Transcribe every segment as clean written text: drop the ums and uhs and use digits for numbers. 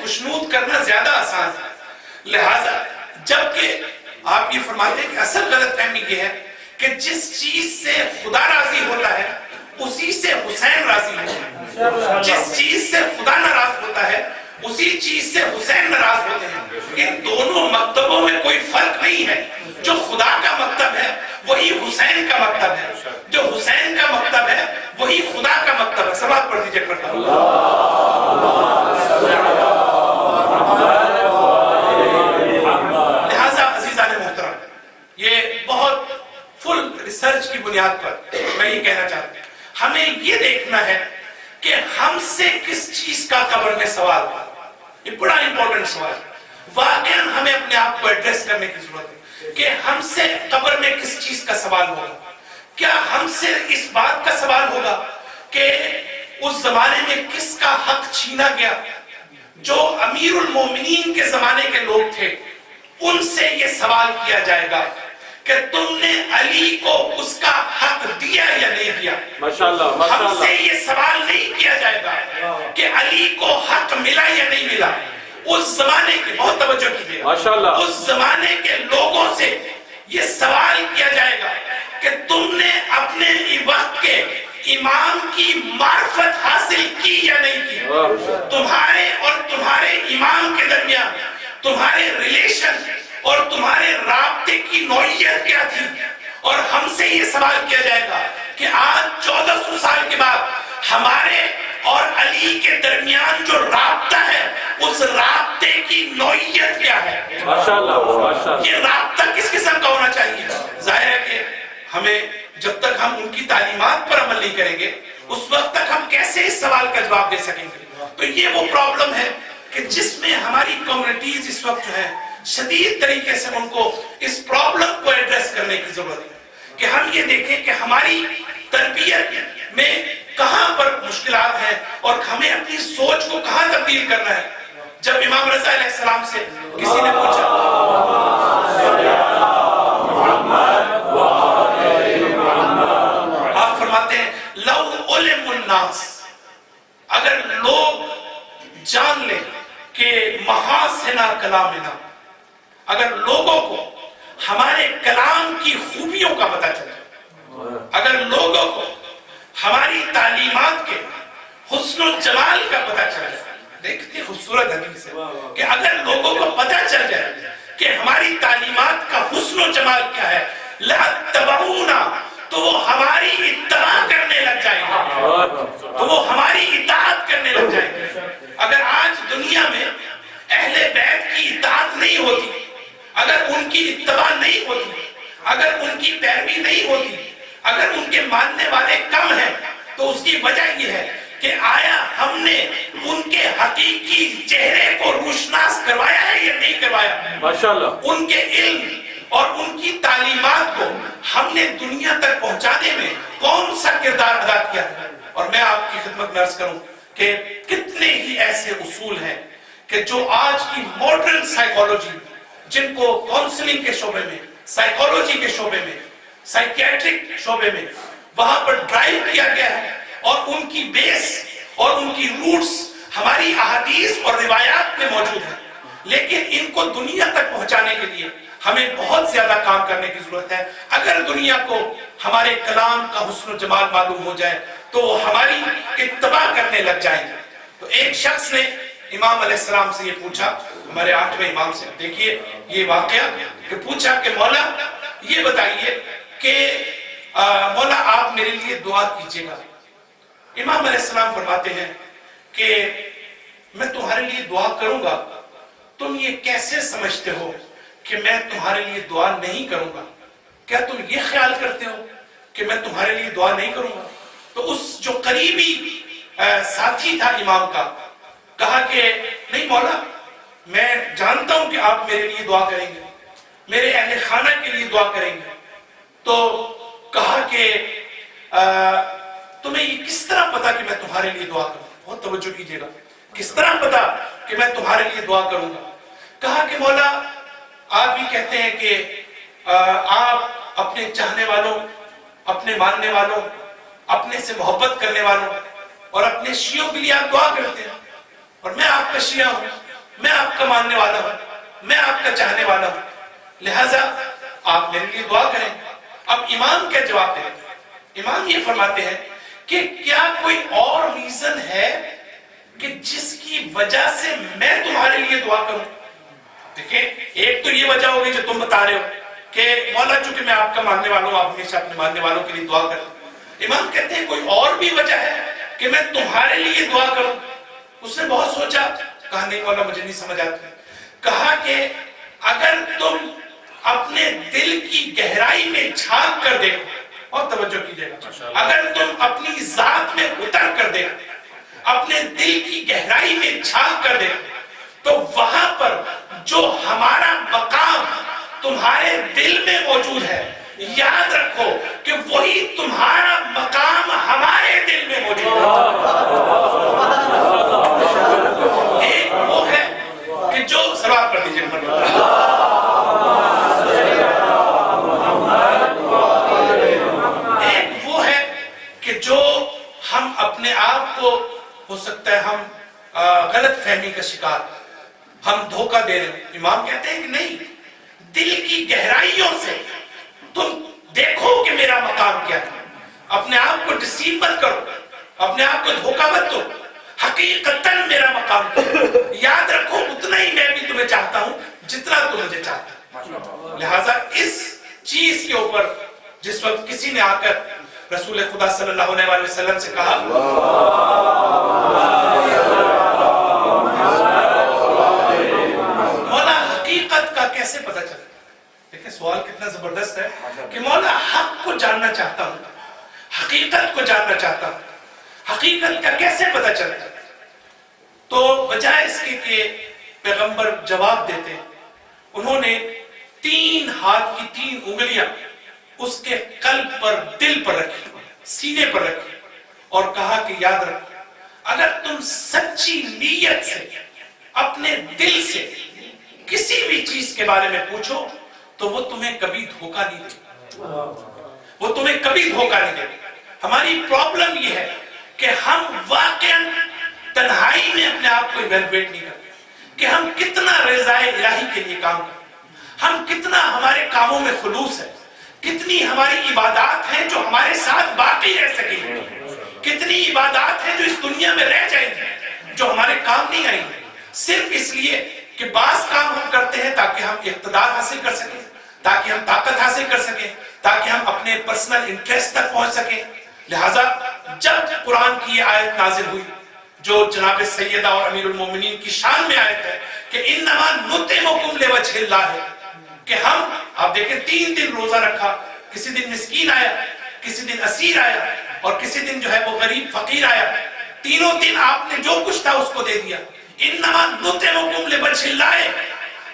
خوشنود کرنا زیادہ آسان ہے۔ لہٰذا جبکہ آپ یہ فرماتے ہیں کہ اصل غلط فہمی یہ ہے کہ جس چیز سے خدا راضی ہوتا ہے اسی سے حسین راضی ہوتا ہے، جس چیز سے خدا ناراض ہوتا ہے اسی چیز سے حسین ناراض ہوتے ہیں۔ ان دونوں مکتبوں میں کوئی فرق نہیں ہے، جو خدا کا مکتب ہے وہی حسین کا مکتب ہے، جو حسین کا مکتب ہے وہی خدا کا مکتب ہے۔ سبات پڑھ دیجئے کرتا ہوں۔ لہٰذا عزیزان محترم، یہ بہت فل ریسرچ کی بنیاد پر میں یہ کہنا چاہتا ہوں، ہمیں یہ دیکھنا ہے کہ ہم سے کس چیز کا قبر میں سوال ہوا۔ یہ بڑا امپورٹنٹ سوال ہے، واقعاً ہمیں اپنے آپ کو ایڈریس کرنے کی ضرورت ہے کہ ہم سے قبر میں کس چیز کا سوال ہوگا۔ کیا ہم سے اس بات کا سوال ہوگا کہ اس زمانے میں کس کا حق چھینا گیا؟ جو امیر المومنین کے زمانے کے لوگ تھے ان سے یہ سوال کیا جائے گا کہ تم نے علی کو اس کا حق دیا یا نہیں دیا۔ ماشاءاللہ ہم سے یہ سوال نہیں کیا جائے گا کہ علی کو حق ملا یا نہیں ملا۔ اس زمانے کے، بہت توجہ کیجیے، اس زمانے کے لوگوں سے یہ سوال کیا جائے گا کہ تم نے اپنے وقت کے امام کی معرفت حاصل کی یا نہیں کی۔ تمہارے اور تمہارے امام کے درمیان تمہارے ریلیشن اور تمہارے رابطے کی نوعیت کیا تھی؟ اور ہم سے یہ سوال کیا جائے گا کہ آج 1400 سال کے بعد ہمارے اور علی کے درمیان جو رابطہ ہے اس رابطے کی نوعیت کیا ہے؟ یہ رابطہ کس قسم کا ہونا چاہیے؟ ظاہر ہے کہ ہمیں جب تک ہم ان کی تعلیمات پر عمل نہیں کریں گے اس وقت تک ہم کیسے اس سوال کا جواب دے سکیں گے؟ تو یہ وہ پرابلم ہے کہ جس میں ہماری کمیونٹیز اس وقت جو ہے شدید طریقے سے ان کو اس پرابلم کو ایڈریس کرنے کی ضرورت ہے کہ ہم یہ دیکھیں کہ ہماری تربیت میں کہاں پر مشکلات ہیں اور ہمیں اپنی سوچ کو کہاں تبدیل کرنا ہے۔ جب امام رضا علیہ السلام سے کسی نے پوچھا، آپ فرماتے ہیں لو علم الناس، اگر لوگ جان لیں کہ محاسن کلامنا، اگر لوگوں کو ہمارے کلام کی خوبیوں کا پتہ چلے، اگر لوگوں کو ہماری تعلیمات کے حسن و جمال کا پتہ چل جائے، دیکھتے خوبصورت حدیث ہے کہ اگر لوگوں کو پتہ چل جائے کہ ہماری تعلیمات کا حسن و جمال کیا ہے، لَأَتَّبَعُونَا، تو وہ ہماری اتباع کرنے لگ جائیں گے، تو وہ ہماری اطاعت کرنے لگ جائیں گے۔ اگر آج دنیا میں اہل بیت کی اطاعت نہیں ہوتی، اگر ان کی اتباع نہیں ہوتی، اگر ان کی پیروی نہیں ہوتی، اگر ان کے ماننے والے کم ہیں، تو اس کی وجہ یہ ہے کہ آیا ہم نے ان کے حقیقی چہرے کو روشناس کروایا ہے یا نہیں کروایا؟ ماشاءاللہ ان کے علم اور ان کی تعلیمات کو ہم نے دنیا تک پہنچانے میں کون سا کردار ادا کیا ہے؟ اور میں آپ کی خدمت میں عرض کروں کہ کتنے ہی ایسے اصول ہیں کہ جو آج کی ماڈرن سائیکالوجی، جن کو کاؤنسلنگ کے شعبے میں، سائیکالوجی کے شعبے میں، سائیکیٹرک شعبے میں وہاں پر ڈرائیو کیا گیا ہے، اور ان کی بیس اور ان کی روٹس ہماری احادیث اور روایات میں موجود ہیں، لیکن ان کو دنیا تک پہنچانے کے لیے ہمیں بہت زیادہ کام کرنے کی ضرورت ہے۔ اگر دنیا کو ہمارے کلام کا حسن و جمال معلوم ہو جائے تو وہ ہماری اتباع کرنے لگ جائیں گے۔ تو ایک شخص نے امام علیہ السلام سے یہ پوچھا، ہمارے 8ویں امام سے، دیکھیے یہ واقعہ، کہ پوچھا کہ مولا یہ بتائیے کہ مولا آپ میرے لیے دعا کیجئے گا۔ امام علیہ السلام فرماتے ہیں کہ میں تمہارے لیے دعا کروں گا، تم یہ کیسے سمجھتے ہو کہ میں تمہارے لیے دعا نہیں کروں گا؟ کیا تم یہ خیال کرتے ہو کہ میں تمہارے لیے دعا نہیں کروں گا؟ تو اس جو قریبی ساتھی تھا امام کا کہا کہ نہیں مولا، میں جانتا ہوں کہ آپ میرے لیے دعا کریں گے، میرے اہل خانہ کے لیے دعا کریں گے۔ تو کہا کہ تمہیں یہ کس طرح پتا کہ میں تمہارے لیے دعا کروں؟ بہت توجہ کیجیے گا، کس طرح پتا کہ میں تمہارے لیے دعا کروں گا؟ کہا کہ مولا آپ ہی کہتے ہیں کہ آپ اپنے چاہنے والوں، اپنے ماننے والوں، اپنے سے محبت کرنے والوں اور اپنے شیعوں کے لیے آپ دعا کرتے ہیں، اور میں آپ کا شیعہ ہوں میں آپ کا ماننے والا ہوں, میں آپ کا چاہنے والا ہوں, لہٰذا آپ میرے لیے دعا کریں. اب امام کیا جواب دیں؟ امام یہ فرماتے ہیں کہ کیا کوئی اور ریزن ہے کہ جس کی وجہ سے میں تمہارے لیے دعا کروں؟ دیکھیں, ایک تو یہ وجہ ہوگی جو تم بتا رہے ہو کہ مولا چونکہ میں آپ کا ماننے والا ہوں, آپ ہمیشہ اپنے ماننے والوں کے لیے دعا کریں. امام کہتے ہیں کوئی اور بھی وجہ ہے کہ میں تمہارے لیے دعا کروں؟ اس نے بہت سوچا, کہا نہیں مولا مجھے نہیں سمجھ آتی. کہا کہ اگر تم اپنے دل کی گہرائی میں جھانک کر دیکھو, اور توجہ کیجئے گا, اگر تم اپنی ذات میں اتر کر دیکھو, اپنے دل کی گہرائی میں جھانک کر دیکھو, تو وہاں پر جو ہمارا مقام تمہارے دل میں موجود ہے, یاد رکھو کہ وہی تمہارا مقام ہمارے دل میں موجود ہے. ایک وہ ہے کہ جو سلوات پڑھ دیجئے ایک وہ ہے کہ جو ہم اپنے آپ کو, ہو سکتا ہے ہم غلط فہمی کا شکار, ہم دھوکہ دے رہے ہیں. امام کہتے ہیں کہ نہیں, دل کی گہرائیوں سے تم دیکھو کہ میرا مقام کیا ہے. اپنے آپ کو ڈسیو مت کرو, اپنے آپ کو دھوکہ مت دو, حقیقتاً میرا مقام کیا ہے. یاد رکھو اتنا ہی میں بھی تمہیں چاہتا ہوں جتنا تم مجھے چاہتا ہے. لہٰذا اس چیز کے اوپر جس وقت کسی نے آ کر رسول خدا صلی اللہ علیہ وسلم سے کہا مولا حقیقت کا کیسے پتہ چلے, دیکھیں سوال کتنا زبردست ہے کہ مولا حق کو جاننا چاہتا ہوں, حقیقت کو جاننا چاہتا ہوں, حقیقت کا کیسے پتہ چلتا؟ تو بجائے اس کے کہ پیغمبر جواب دیتے, انہوں نے 3 ہاتھ کی 3 انگلیاں اس کے قلب پر, دل پر رکھی, سینے پر رکھی, اور کہا کہ یاد رکھو اگر تم سچی نیت سے اپنے دل سے کسی بھی چیز کے بارے میں پوچھو تو وہ تمہیں کبھی دھوکہ نہیں دے, وہ تمہیں کبھی دھوکہ نہیں دے. ہماری پرابلم یہ ہے کہ ہم واقعاً تنہائی میں اپنے آپ کو ایویلویٹ نہیں کرتے کہ ہم کتنا رضائے الہی کے لیے کام کرتے, ہم کتنا ہمارے کاموں میں خلوص ہے, کتنی ہماری عبادات ہیں جو ہمارے ساتھ باقی رہ سکیں گی, کتنی عبادات ہیں جو اس دنیا میں رہ جائیں گی جو ہمارے کام نہیں آئیں گے, صرف اس لیے کہ بعض کام ہم کرتے ہیں تاکہ ہم اقتدار حاصل کر سکیں, تاکہ ہم طاقت حاصل کر سکیں, تاکہ ہم اپنے پرسنل انٹریسٹ تک پہنچ سکیں. لہٰذا جب قرآن کی یہ آیت نازل ہوئی جو جناب سیدہ اور امیر المومنین کی شان میں آیت ہے کہ انما نطعمکم لوجہ اللہ ہے, کہ ہم, آپ دیکھیں 3 دن روزہ رکھا, کسی دن مسکین آیا, کسی دن اسیر آیا, اور کسی دن جو ہے وہ غریب فقیر آیا, تینوں دن آپ نے جو کچھ تھا اس کو دے دیا. انما نطعمکم لوجہ اللہ,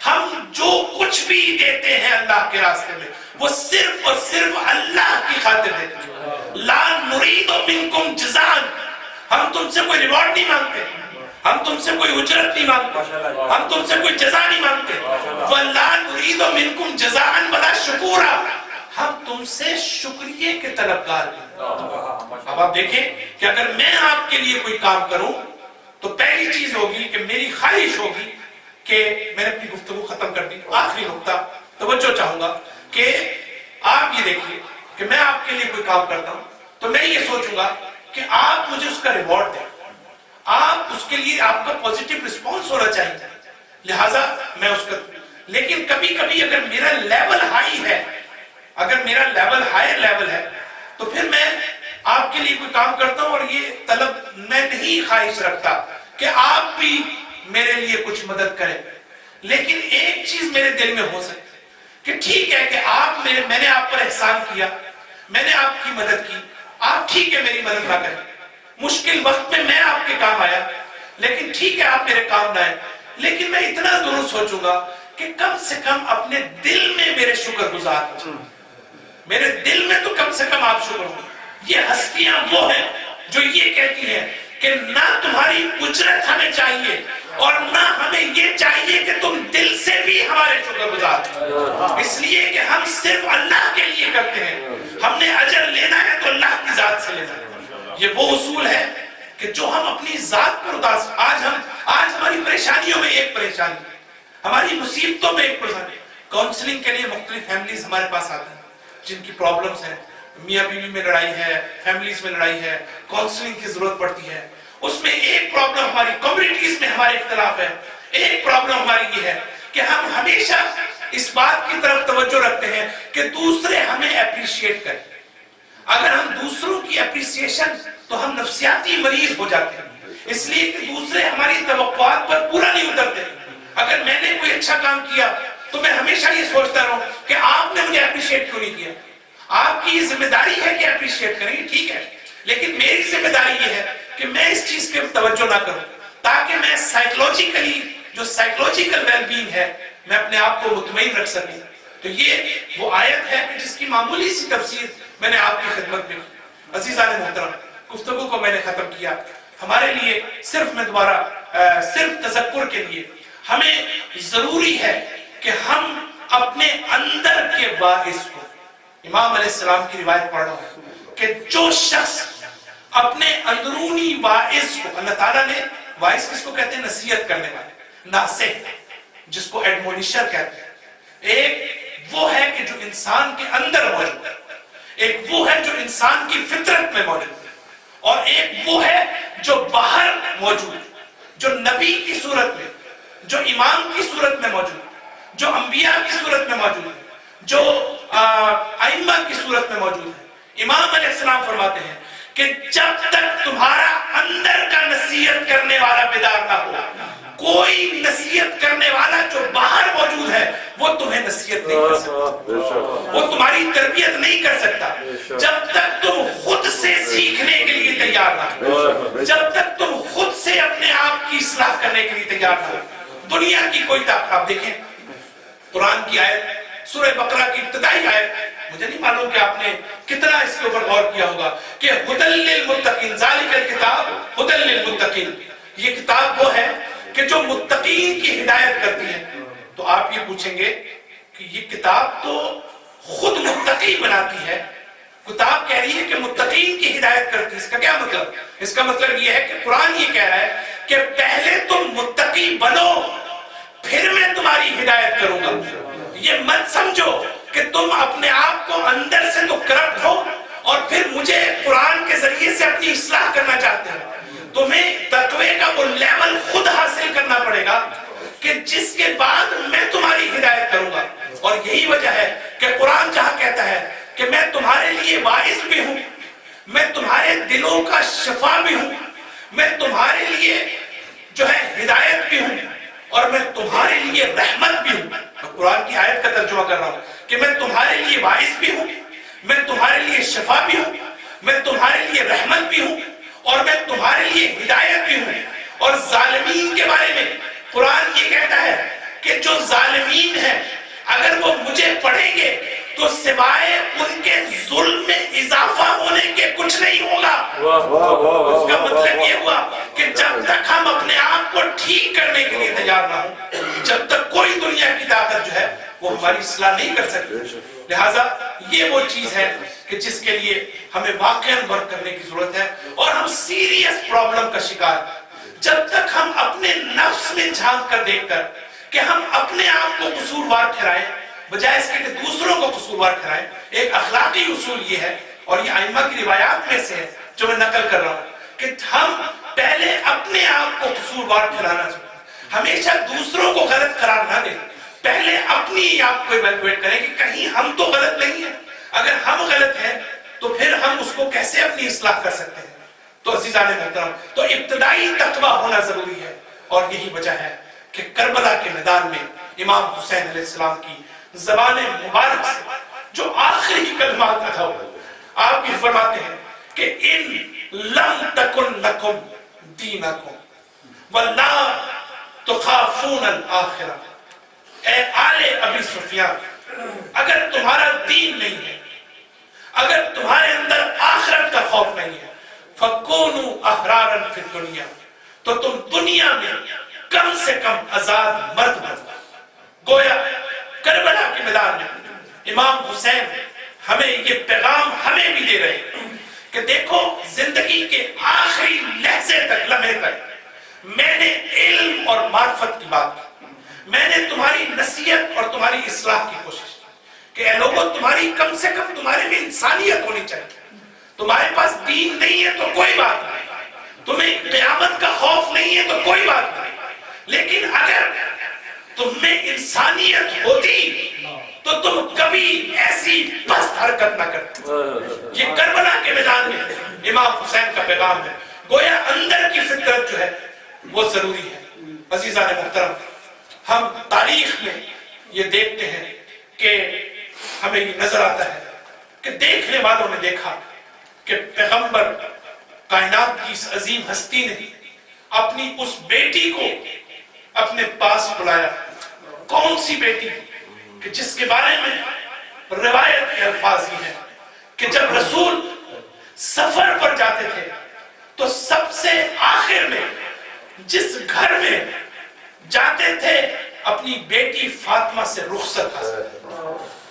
ہم جو کچھ بھی دیتے ہیں اللہ کے راستے میں وہ صرف اور صرف اللہ کی خاطر دیتے ہیں. لا نرید منکم جزاء, ہم تم سے کوئی ریوارڈ نہیں مانگتے, ہم تم سے کوئی اجرت نہیں مانگتے, ہم تم سے کوئی جزا نہیں مانگتے. وَلَا نُرِيدُ مِنْكُمْ جَزَاءً وَلَا شُكُورًا, ہم تم سے شکریہ کے طلبگار ہیں. اب آپ دیکھیں کہ اگر میں آپ کے لیے کوئی کام کروں تو پہلی چیز ہوگی کہ میری خواہش ہوگی کہ میں نے اپنی گفتگو ختم کر دی, آخری نقطہ توجہ چاہوں گا کہ آپ یہ دیکھیے کہ میں آپ کے لیے کوئی کام کرتا ہوں تو میں یہ سوچوں گا کہ آپ مجھے اس کا ریوارڈ دیں, آپ اس کے لیے آپ کا پوزیٹیو رسپانس ہونا چاہیے, لہٰذا میں اس کا. لیکن کبھی کبھی اگر میرا لیول ہائی ہے, اگر میرا لیول ہائر لیول ہے تو پھر میں آپ کے لیے کوئی کام کرتا ہوں اور یہ طلب میں نہیں خواہش رکھتا کہ آپ بھی میرے لیے کچھ مدد کریں. لیکن ایک چیز میرے دل میں ہو سکتی کہ ٹھیک ہے کہ آپ میں نے آپ پر احسان کیا, میں نے آپ کی مدد کی, آپ ٹھیک ہے میری مدد نہ کریں, مشکل وقت میں میں آپ کے کام آیا, لیکن ٹھیک ہے آپ میرے کام نہ آئے, لیکن میں اتنا ضرور سوچوں گا کہ کم سے کم اپنے دل میں میرے شکر گزار ہوں, میرے دل میں تو کم سے کم آپ شکر ہوں. یہ ہستیاں وہ ہیں جو یہ کہتی ہیں کہ نہ تمہاری اجرت ہمیں چاہیے اور نہ ہمیں یہ چاہیے کہ تم دل سے بھی ہمارے شکر گزار, اس لیے کہ ہم صرف اللہ کے لیے کرتے ہیں, ہم نے اجر لینا ہے تو اللہ کی ذات سے لینا ہے. یہ وہ اصول ہے کہ جو ہم اپنی ذات پر اداس، آج ہماری پریشانیوں میں ایک پریشانی، ہماری مصیبتوں میں ایک پریشانی. کاؤنسلنگ کے لیے مختلف فیملیز ہمارے پاس آتے ہیں جن کی پرابلمز ہیں، میاں بیوی میں لڑائی ہے، فیملیز میں لڑائی ہے، کاؤنسلنگ کی ضرورت پڑتی ہے. اس میں ایک پرابلم ہماری کمیونٹیز میں ہمارے اختلاف ہے. ایک پرابلم ہماری یہ ہے کہ ہم ہمیشہ اس بات کی طرف توجہ رکھتے ہیں کہ دوسرے ہمیں اپریشیٹ کریں. اگر ہم دوسروں کی اپریسیشن تو ہم نفسیاتی مریض ہو جاتے ہیں، اس لیے کہ دوسرے ہماری توقعات پر پورا نہیں اترتے. اگر میں نے کوئی اچھا کام کیا تو میں ہمیشہ یہ سوچتا رہوں کہ آپ نے مجھے اپریشیٹ کیوں نہیں کیا. آپ کی یہ ذمہ داری ہے کہ اپریشیٹ کریں، ٹھیک ہے، لیکن میری ذمہ داری یہ ہے کہ میں اس چیز کے توجہ نہ کروں تاکہ میں سائیکلوجیکلی، جو سائیکلوجیکل ویل بینگ ہے، میں اپنے آپ کو مطمئن رکھ سکوں. تو یہ وہ آیت ہے کہ جس کی معمولی سی تفسیر میں نے آپ کی خدمت میں کی. عزیزان محترم، گفتگو کو میں نے ختم کیا. ہمارے لیے صرف میں دوبارہ صرف تذکر کے لیے ہمیں ضروری ہے کہ ہم اپنے اندر کے باعث کو، امام علیہ السلام کی روایت پڑھ رہا ہوں کہ جو شخص اپنے اندرونی باعث کو، اللہ تعالیٰ نے باعث کس کو کہتے ہیں؟ نصیحت کرنے والے، ناصح، جس کو ایڈمونیشر کہتے ہیں. ایک وہ ہے کہ جو انسان کے اندر موجود ہے، ایک وہ ہے جو انسان کی فطرت میں موجود ہے، اور ایک وہ ہے جو باہر موجود ہے، جو نبی کی صورت میں، جو امام کی صورت میں موجود ہے، جو انبیاء کی صورت میں موجود ہے، جو ائمہ کی صورت میں موجود ہے. امام علیہ السلام فرماتے ہیں کہ جب تک تمہارا اندر کا نصیحت کرنے والا بیدار نہ ہو، کوئی نصیحت کرنے والا جو باہر موجود ہے وہ تمہیں نصیحت نہیں کر سکتا، وہ تمہاری تربیت نہیں کر سکتا. جب تک تم خود سے سیکھنے کے لیے تیار نہ ہو، جب تک تم خود سے اپنے آپ کی اصلاح کرنے کے لیے تیار نہ ہو، دنیا کی کوئی طاقت. آپ دیکھیں قرآن کی آیت، سورہ بقرہ کی ابتدائی آیت، مجھے نہیں معلوم کہ آپ نے کتنا اس کے اوپر غور کیا ہوگا کہ ھدی للمتقین، ذالک الکتاب ھدی للمتقین. یہ کتاب وہ ہے کہ جو متقین کی ہدایت کرتی ہے. تو آپ یہ پوچھیں گے کہ یہ کتاب تو خود متقی بناتی ہے، کتاب کہہ رہی ہے کہ متقین کی ہدایت کرتی ہے، اس کا کیا مطلب؟ اس کا مطلب یہ ہے کہ قرآن یہ کہہ رہا ہے کہ پہلے تم متقی بنو، پھر میں تمہاری ہدایت کروں گا. یہ مت سمجھو کہ تم اپنے آپ کو اندر سے تو کرپٹ ہو اور پھر مجھے قرآن کے ذریعے سے اپنی اصلاح کرنا چاہتے ہو. تمہیں تقوی کا وہ لیول خود حاصل کرنا پڑے گا کہ جس کے بعد میں تمہاری ہدایت کروں گا. اور یہی وجہ ہے کہ قرآن جہاں کہتا ہے کہ میں تمہارے لیے باعث بھی ہوں، میں تمہارے دلوں کا شفا بھی ہوں، میں تمہارے لیے جو ہے ہدایت بھی ہوں، اور میں تمہارے لیے رحمت بھی ہوں. میں قرآن کی آیت کا ترجمہ کر رہا ہوں کہ میں تمہارے لیے باعث بھی ہوں، میں تمہارے لیے شفا بھی ہوں، میں تمہارے لیے رحمت بھی ہوں، اور میں تمہارے لیے ہدایت بھی ہوں. اور ظالمین کے بارے میں قرآن یہ کہتا ہے کہ جو ظالمین ہیں اگر وہ مجھے پڑھیں گے تو سوائے ان کے ظلم میں اضافہ ہونے کے کچھ نہیں ہوگا. اس کا مطلب یہ ہوا کہ جب تک ہم اپنے آپ کو ٹھیک کرنے کے لیے تیار نہ ہوں، جب تک کوئی دنیا کی طاقت جو ہے وہ ہماری اصلاح نہیں کر سکتی. لہٰذا یہ وہ چیز ہے کہ جس کے لیے ہمیں واقعاً ورک کرنے کی ضرورت ہے، اور ہم سیریس پرابلم کا شکار. جب تک ہم اپنے نفس میں جھانک کر دیکھ کر کہ ہم اپنے آپ کو قصوروار ٹھہرائیں بجائے اس کے کہ دوسروں کو قصوروار ٹھہرائیں. ایک اخلاقی اصول یہ ہے، اور یہ ائمہ کی روایات میں سے ہے جو میں نقل کر رہا ہوں، کہ ہم پہلے اپنے آپ کو قصوروار ٹھہرانا چاہیے. ہمیشہ دوسروں کو غلط قرار نہ دیں، پہلے اپنی آپ کو ایویلویٹ کریں کہ کہیں ہم تو غلط نہیں ہیں. اگر ہم غلط ہیں تو پھر ہم اس کو کیسے اپنی اصلاح کر سکتے ہیں؟ تو عزیزان محترم، تو ابتدائی تقویٰ ہونا ضروری ہے. اور یہی وجہ ہے کہ کربلا کے میدان میں امام حسین علیہ السلام کی زبان مبارک سے جو آخری کلمات ادا ہوئے، آپ یہ فرماتے ہیں کہ ان لم تکن لکم دینکم ولا تخافون الآخرہ. اے آل ابی سفیان، اگر تمہارا دین نہیں ہے، اگر تمہارے اندر آخرت کا خوف نہیں ہے، فَكُونُوا أَحْرَارًا فِي الدُّنْيَا، تو تم دنیا میں کم سے کم آزاد مرد بنو. گویا کربلا کے میدان میں امام حسین ہمیں یہ پیغام ہمیں بھی دے رہے ہیں کہ دیکھو زندگی کے آخری لحظے تک، لمحے تک میں نے علم اور معرفت کی بات کی، میں نے تمہاری نصیحت اور تمہاری اصلاح کی کوشش کی کہ اے لوگوں تمہاری کم سے کم تمہارے میں انسانیت ہونی چاہیے. تمہارے پاس دین نہیں ہے تو کوئی بات نہیں، تمہیں قیامت کا خوف نہیں ہے تو کوئی بات نہیں، لیکن اگر تم میں انسانیت ہوتی تو تم کبھی ایسی پست حرکت نہ کرتے. یہ کربلا کے میدان میں امام حسین کا پیغام ہے. گویا اندر کی فطرت جو ہے وہ ضروری ہے. عزیزان محترم، ہم تاریخ میں یہ دیکھتے ہیں کہ ہمیں یہ نظر آتا ہے کہ دیکھنے والوں نے دیکھا کہ پیغمبر کائنات کی اس عظیم ہستی نے اپنی اس بیٹی کو اپنے پاس بلایا. کون سی بیٹی کہ جس کے بارے میں روایت کے الفاظ یہ ہیں کہ جب رسول سفر پر جاتے تھے تو سب سے آخر میں جس گھر میں جاتے تھے اپنی بیٹی فاطمہ سے رخصت حاصل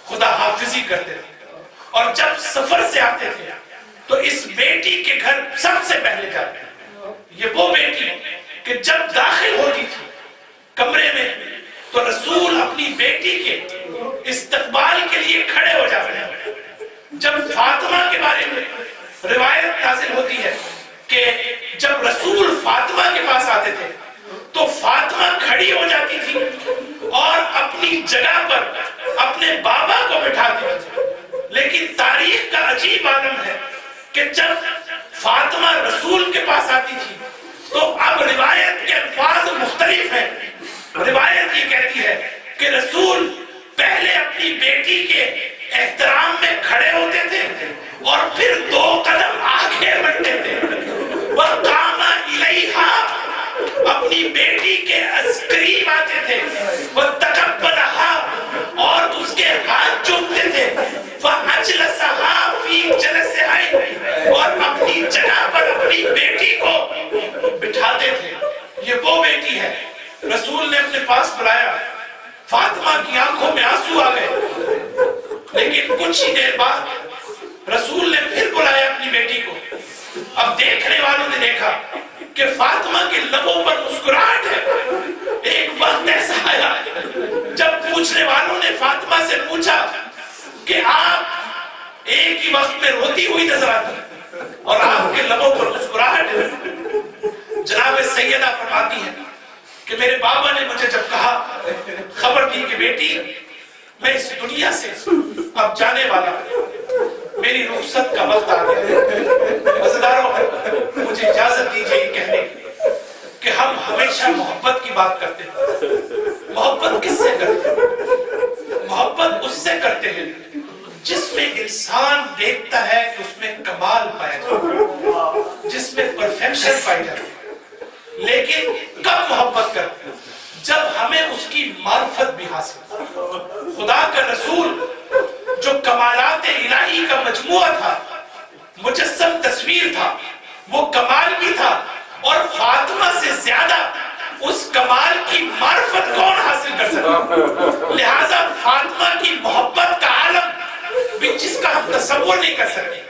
خدا حافظی کرتے تھے، اور جب سفر سے آتے تھے تو اس بیٹی کے گھر سب سے پہلے جاتے تھے. یہ وہ بیٹی کہ جب داخل ہوتی تھی کمرے میں تو رسول اپنی بیٹی کے استقبال کے لیے کھڑے ہو جاتے ہیں. جب فاطمہ کے بارے میں روایت نازل ہوتی ہے کہ جب رسول فاطمہ کے پاس آتے تھے تو فاطمہ کھڑی ہو جاتی تھی اور اپنی جگہ پر اپنے بابا کو بٹھاتی تھی. لیکن تاریخ کا عجیب عالم ہے کہ جب فاطمہ رسول کے پاس آتی تھی تو اب روایت کے الفاظ مختلف ہیں. روایت یہ کہتی ہے کہ رسول پہلے اپنی بیٹی کے احترام میں کھڑے ہوتے تھے اور پھر 2 قدم آگے بڑھتے تھے. وَقَامَ إِلَيْهَا، اپنی بیٹی کے قریب آتے تھے. وَتَقَبَّلَهَا، اور اس کے ہاتھ چومتے تھے. فَأَجْلَسَهَا فِي جَلَسِهَا، اور اپنی جگہ پر اپنی بیٹی کو بٹھاتے تھے. یہ وہ بیٹی ہے رسول نے اپنے پاس بلایا. فاطمہ کی آنکھوں میں آنسو آ گئے، لیکن کچھ ہی دیر بعد رسول نے پھر بلایا اپنی بیٹی کو. اب دیکھنے والوں نے دیکھا کہ فاطمہ کے لبوں پر مسکراہٹ ہے. ایک وقت ایسا آیا جب پوچھنے والوں نے فاطمہ سے پوچھا کہ آپ ایک ہی وقت میں روتی ہوئی نظر آتی اور آپ کے لبوں پر مسکراہٹ ہے. جناب سیدہ فرماتی ہے کہ میرے بابا نے مجھے جب کہا، خبر دی کہ بیٹی میں اس دنیا سے اب جانے والا ہوں، میری رخصت کا وقت آ گیا. عزیزانو، مجھے اجازت دیجیے یہ کہنے کی کہ ہم ہمیشہ محبت کی بات کرتے ہیں. محبت کس سے کرتے ہیں؟ محبت اس سے کرتے ہیں جس میں انسان دیکھتا ہے کہ اس میں کمال پایا جاتا ہے، جس میں پرفیکشن پائی جاتی ہے. لیکن کب محبت کرتے ہیں؟ جب ہمیں اس کی معرفت بھی حاصل. خدا کا رسول جو کمالات الہی کا مجموعہ تھا، مجسم تصویر تھا، وہ کمال بھی تھا، اور فاطمہ سے زیادہ اس کمال کی معرفت کون حاصل کر سکتا؟ لہذا فاطمہ کی محبت کا عالم بھی جس کا ہم تصور نہیں کر سکتے.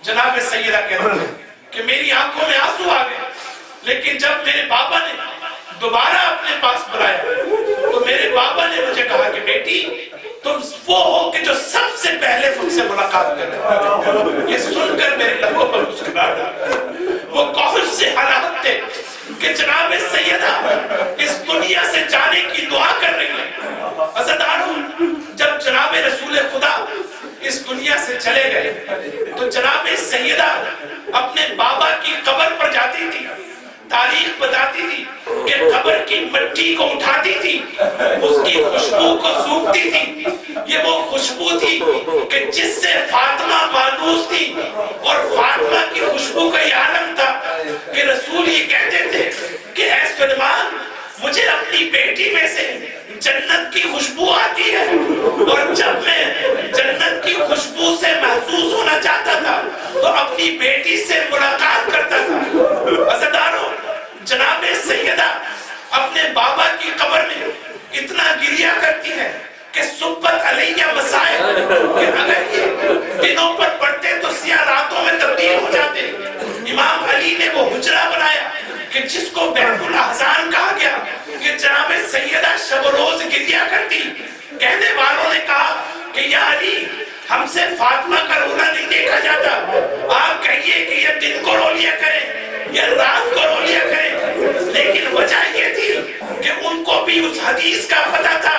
جناب سیدہ کہتے ہیں کہ میری آنکھوں میں آنسو آ گئے، لیکن جب میرے بابا نے دوبارہ اپنے پاس بلایا تو میرے بابا نے مجھے کہا کہ بیٹی تم وہ ہو کہ جو سب سے پہلے مجھ سے ملاقات کر رہے ہیں. یہ سن کر میرے لبوں پر مسکراہٹ آ گئی. وہ کون سے حالات تھے کہ جناب سیدہ اس دنیا سے جانے کی دعا کر رہی ہیں. عزیزانو، جب جناب رسول خدا اس دنیا سے چلے گئے تو جناب سیدہ اپنے بابا کی قبر پر جاتی تھی. تاریخ بتاتی تھی کہ قبر کی مٹی کو اٹھاتی تھی، اس کی خوشبو کو سونگھتی تھی. یہ وہ خوشبو تھی کہ جس سے فاطمہ مانوس تھی، اور فاطمہ کی خوشبو کا یہ عالم تھا کہ رسول یہ کہتے تھے کہ اے سلیمان، مجھے اپنی بیٹی میں سے جنت کی خوشبو آتی ہے، اور جب میں جنت کی خوشبو سے محسوس ہونا چاہتا تھا تو اپنی بیٹی سے ملاقات کرتا تھا. عزیزانو، جناب سیدہ اپنے بابا کی قبر میں اتنا گریہ کرتی ہے کہ صبت علیہ مسائل کہ اگر یہ دنوں پر پڑھتے تو سیاہ راتوں میں تبدیل ہو جاتے. امام علی نے وہ حجرہ بنایا کہ جس کو بیت الاحزان کہا گیا کہ جناب سیدہ شب و روز گریہ کرتی. کہنے والوں نے کہا کہ یا علی ہم سے فاطمہ کا رونا نہیں دیکھا جاتا, آپ کہیے کہ یہ دن کو رو لیا کریں یا رات کو رو لیا کریں. لیکن وجہ یہ تھی کہ ان کو بھی اس حدیث کا پتہ تھا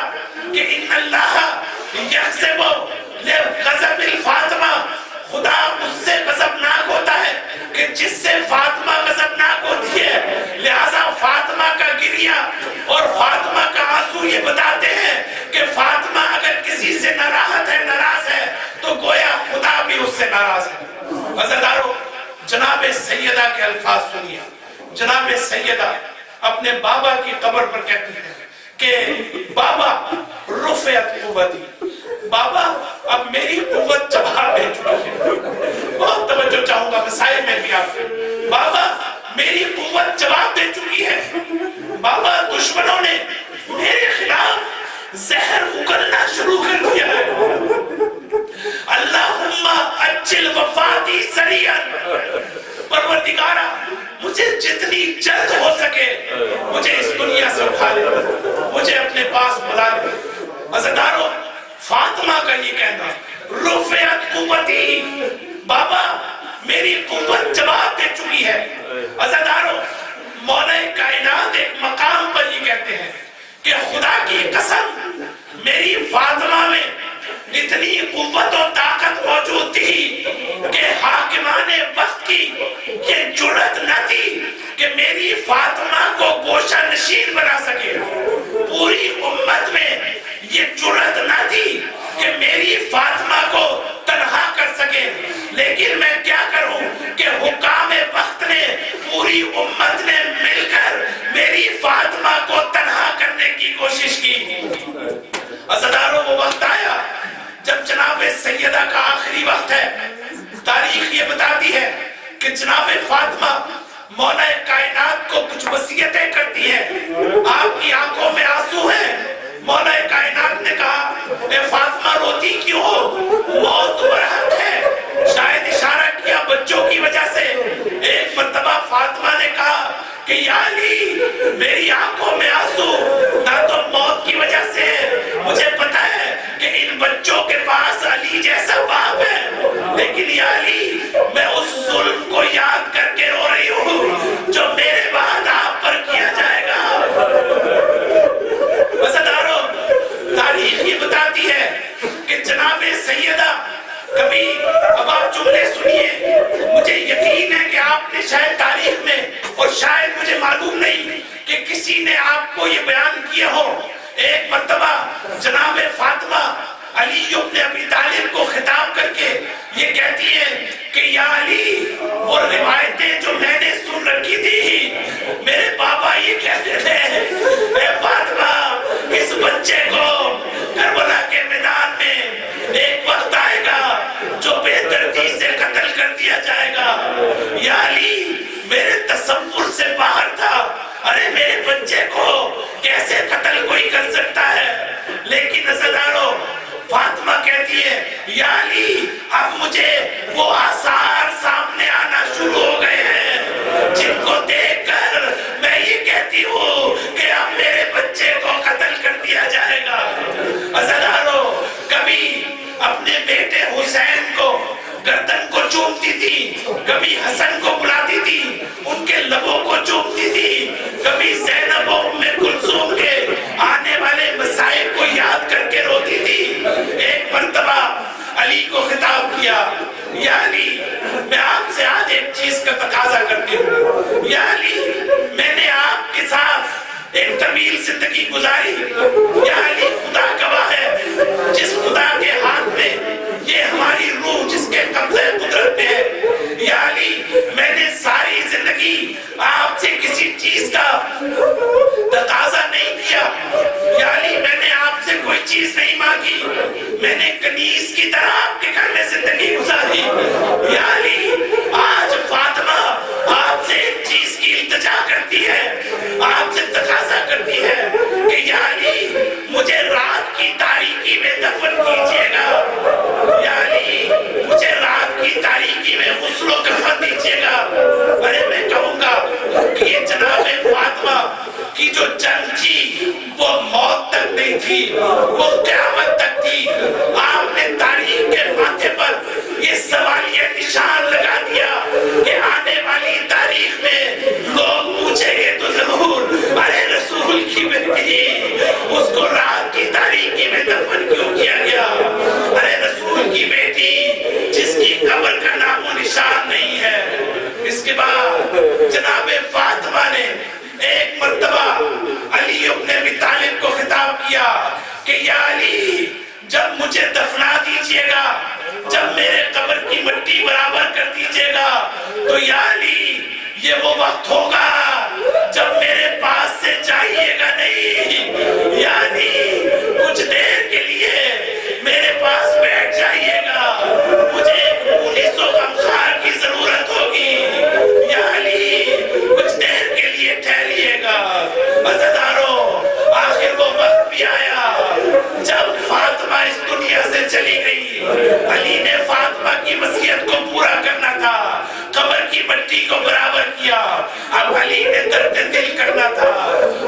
کہ ان اللہ یحسب لغضب الفاطمہ, خدا اس سے غضبناک ہوتا ہے کہ جس سے فاطمہ غضبناک ہوتی ہے. لہذا فاطمہ کا گریہ اور فاطمہ کا آنسو یہ بتاتے ہیں کہ فاطمہ اگر کسی سے ناراحت ہے, ناراض ہے, تو گویا خدا بھی اس سے ناراض ہے. عزیزانو, جناب سیدہ کے الفاظ سنیے. جناب سیدہ اپنے بابا کی قبر پر کہتی ہیں کہ بابا رفعت قوتی, بابا اب میری قوت جواب دے چکی ہے. بہت توجہ چاہوں گا مسائل میں بھی آپ. بابا میری قوت جواب دے چکی ہے. بابا دشمنوں نے میرے خلاف زہر اگلنا شروع کر دیا ہے. اللہم اجل وفاتی سریعاً, پروردگارہ مجھے جتنی جلد ہو سکے مجھے اس دنیا سے اٹھا لے, مجھے اپنے پاس بلا لے. عزیزانو, فاطمہ کا یہ کہنا رفعت قوتی, بابا میری قوت جواب دے چکی ہے. عزیزانو, مولا کائنات ایک مقام پر یہ کہتے ہیں کہ خدا کی قسم میری فاطمہ میں اتنی قوت و طاقت موجود تھی کہ حاکمان وقت کی یہ جرأت نہ تھی کہ میری فاطمہ کو گوشہ نشین بنا سکے. پوری امت میں یہ جرأت نہ تھی کہ میری فاطمہ کو تنہا کر سکے. لیکن میں کیا کروں کہ حکام وقت نے, پوری امت نے مل کر میری فاطمہ کو تنہا کرنے کی کوشش کی. عزیزانو, وہ وقت آیا جب جناب سیدہ کا آخری وقت ہے. تاریخ یہ بتاتی ہے کہ جناب فاطمہ مولا کائنات کو کچھ وصیتیں کرتی ہیں. آپ کی آنکھوں میں آنسو ہیں. مولا کائنات نے کہا اے فاطمہ روتی کیوں ہو, موت برحق ہے. شاید اشارہ کیا بچوں کی وجہ سے. ایک مرتبہ فاطمہ نے کہا کہ یا علی میری آنکھوں میں آنسو نہ تو موت کی وجہ سے, مجھے پتا ہے کہ ان بچوں کے پاس علی جیسا باپ ہے, لیکن یا علی میں اس ظلم کو یاد کر کے رو رہی ہوں جو میرے بعد آپ پر کیا جائے گا. عزیزانو, تاریخ یہ بتاتی ہے کہ جناب سیدہ کبھی, اب آپ جملے سنیے, مجھے یقین ہے کہ آپ نے شاید تاریخ میں, اور شاید مجھے معلوم نہیں کہ کسی نے آپ کو یہ بیان کیا ہو, ایک مرتبہ جناب فاطمہ علی ابن ابی طالب کو خطاب کر کے یہ کہتی ہے کہ یا علی وہ روایتیں جو میں نے سن رکھی تھی, میرے بابا یہ کہتے تھے اے فاطمہ اس بچے کو کربلا کے میدان میں ایک وقت آئے گا جو بے دردی سے قتل کر دیا جائے گا. یا علی میرے تصور سے باہر تھا, ارے میرے بچے کو کیسے قتل کوئی کر سکتا ہے. لیکن عزیزانو, فاطمہ کہتی ہے یا علی اب مجھے وہ آثار سامنے آنا شروع ہو گئے ہیں جن کو دیکھ کر میں یہ کہتی ہوں کہ اب میرے بچے کو قتل کر دیا جائے گا. عزیزانو, کبھی اپنے بیٹے حسین کو گردن کو چومتی تھی, کبھی حسن کو بلاتی تھی, ان کے لبوں کو چومتی تھی, کبھی زینب و ام کلثوم کے آنے والے مسائب کو یاد کر کے روتی تھی. ایک مرتبہ علی کو خطاب کیا, یا علی میں آپ سے آج ایک چیز کا تقاضا کرتی ہوں. یا علی میں نے آپ کے ساتھ ایک طویل زندگی گزاری. یا علی خدا گواہ ہے, جس خدا کے ہاتھ میں یہ ہماری روح جس کے قبضے قدرت میں ہے, یا علی میں نے ساری زندگی آپ سے کسی چیز کا تقاضا نہیں کیا. یا علی میں نے آپ سے کوئی چیز نہیں مانگی, میں نے کنیز کی طرح آپ کے گھر میں زندگی گزاری. یا علی آج فاطمہ آپ سے ایک چیز کی التجا کرتی ہے, آپ سے تقاضا کرتی ہے کہ یا علی مجھے رات کی تاریکی میں دفن کیجیے گا. یا علی مجھے رات کی تاریکی گئی تھی وہ قیامت تک تھی. آپ نے تاریخ کے ماتھے پر یہ سوالیہ نشان لگا دیا کہ آنے والی تاریخ میں لوگ پوچھیں گے تو ضرور ارے رسول کی بیٹی اس کو رات کی تاریکی میں دفن کیوں کیا گیا؟ ارے رسول کی بیٹی جس کی قبر کا نام و نشان نہیں ہے. اس کے بعد جناب فاطمہ نے ایک مرتبہ علی ابن ابی طالب کو خطاب کیا کہ یا علی جب مجھے دفنا دیجئے گا، جب میرے قبر کی مٹی برابر کر دیجئے گا تو یا علی یہ وہ وقت ہوگا جب میرے پاس سے جائیے گا نہیں، یعنی کچھ دیر کے لیے میرے پاس بیٹھ جائیے گا، مجھے پولیس و غمخوار کی ضرورت ہوگی، یا علی کچھ دیر کے لیے ٹھہریے گا. عزیزانو آخر وہ وقت بھی آیا جب فاطمہ اس دنیا سے چلی گئی. علی نے فاطمہ کی وصیت کو پورا کرنا تھا، قبر کی مٹی کو برابر کیا. اب علی نے درد دل کرنا تھا.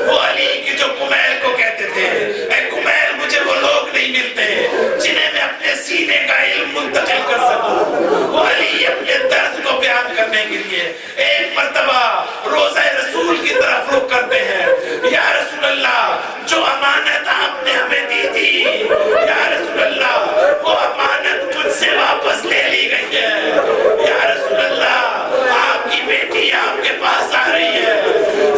وہ علی کی جو کمیل کو کہتے تھے اے کمیل مجھے وہ لوگ نہیں ملتے جنہیں میں اپنے سینے کا علم منتقل کر سکوں. وہ علی اپنے درد کو بیان کرنے کے لیے ایک مرتبہ روضہ رسول کی طرف رخ کرتے ہیں. یا رسول اللہ جو امانت آپ نے ہمیں دی تھی، یا رسول اللہ وہ امانت مجھ سے واپس لے لی گئی ہے. یا رسول اللہ آپ کی بیٹی آپ کے پاس آ رہی ہے،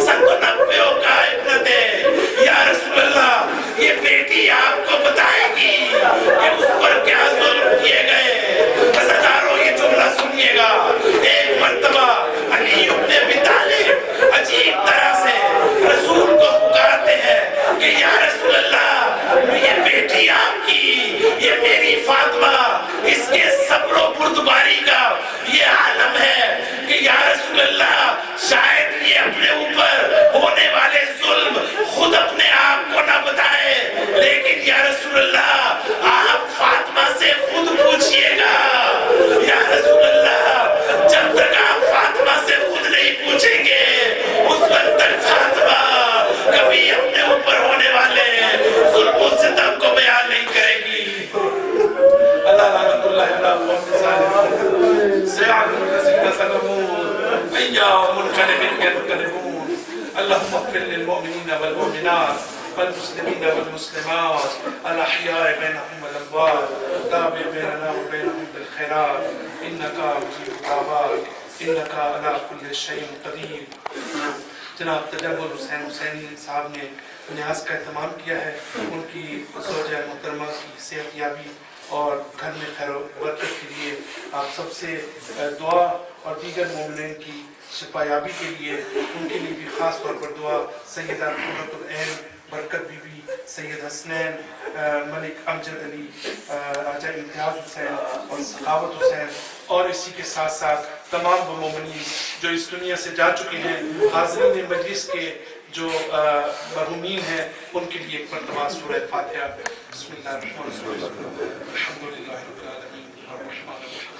97 کا ابنت ہے. یا رسول اللہ یہ بیٹی آپ کو بتائے گی کہ اس پر کیا ظلم کیے گئے. ہزاروں یہ جملہ سنیے گا. ایک مرتبہ علی ابن ابی طالب عجیب طرح سے رسول کو پکارتے ہیں کہ یا رسول اللہ یہ بیٹی آپ کی، یہ میری فاطمہ، اس کے صبر و بردباری کا یہ عالم ہے کہ یا رسول اللہ شاید یہ اپنے اوپر ہونے والے ظلم خود اپنے آپ کو نہ بتائے، لیکن یا رسول اللہ آپ فاطمہ سے خود پوچھئے گا. یا رسول اللہ جب تک آپ فاطمہ سے خود نہیں پوچھیں گے اس وقت تک فاطمہ کبھی اپنے اوپر ہونے والے ظلم و ستم کو بیان نہیں کرے گی. اللہ لعنت اللہ علی قوم الظالمین سيعلم الذين ظلموا أي منقلب ينقلبون. اللهم اغفر للمؤمنين والمؤمنات والمسلمين والمسلمات الأحياء بينهم والأموات تابع بيننا وبينهم بالخيرات إنك مجيب الدعوات إنك على كل شيء قدير. جناب تجمل حسین حسینی صاحب نے نیاز کا اہتمام کیا ہے. ان کی زوجہ محترمہ کی صحت یابی اور گھر میں خیر و برکت کے لیے آپ سب سے دعا اور دیگر مومنین کی شفا یابی کے لیے ان کے لیے بھی خاص طور پر دعا. سیدہ قرۃ العین برکت بی بی، سید حسنین، ملک امجد علی، راجہ امتیاز حسین اور سخاوت حسین، اور اسی کے ساتھ ساتھ تمام وہ مومنین جو اس دنیا سے جا چکے ہیں، حاضرین مجلس کے جو مرحومین ہیں، ان کے لیے ایک مرتبہ سورہ فاتحہ. بسم اللہ الرحمن الرحیم. الحمدللہ رب العالمین الرحمن الرحیم.